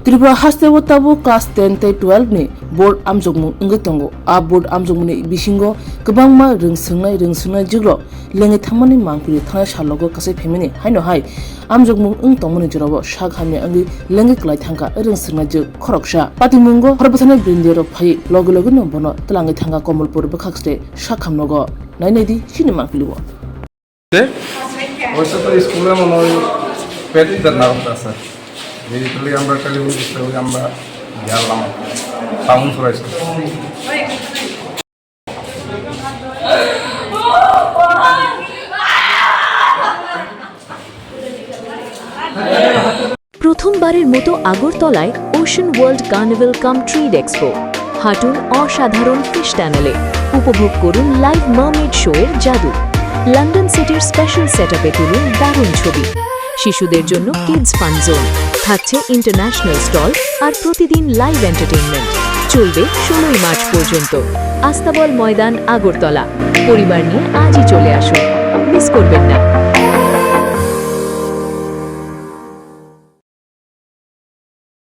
Tripura hastebo tabo class 10 te 12 ni board amjogmu ngi tongo a board amjogmu ni bisingo kwbangma rungsngnai jigro lengi thamani mangpuri thana salogo kasai phemini haino hai amjogmu tongmuni jorao shak hamni angi lengi klai thangkha rungsngnai jig khoroksha patimungo horbathani brindero phai logo no bono tlangi thangkha komolpur bakhaksre shak hamnogo nainedi sini mangpilibo वैसे तो school में मनोई पेटी करना होता है sir मेरी तो लिए আমরা কালি বুঝতে হবে আমরা গেলাম টাউন ফরেস্ট প্রথমবারের মতো আগরতলায় ওশান ওয়ার্ল্ড কার্নিভাল কাম ট্রিড এক্সপো হাঁটুন অসাধারণ ফিশ টানেলে উপভোগ করুন লাইভ মারমেড শো এর জাদু লন্ডন সিটির স্পেশাল সেটআপে তুলুন দারুণ ছবি শিশুদের জন্য কিডস ফান জোন থাকছে ইন্টারন্যাশনাল স্টল আর প্রতিদিন লাইভ এন্টারটেইনমেন্ট চলবে 16 মার্চ পর্যন্ত আস্তাবল ময়দান আগরতলা পরিবার নিয়ে আজই চলে আসুন মিস করবেন না।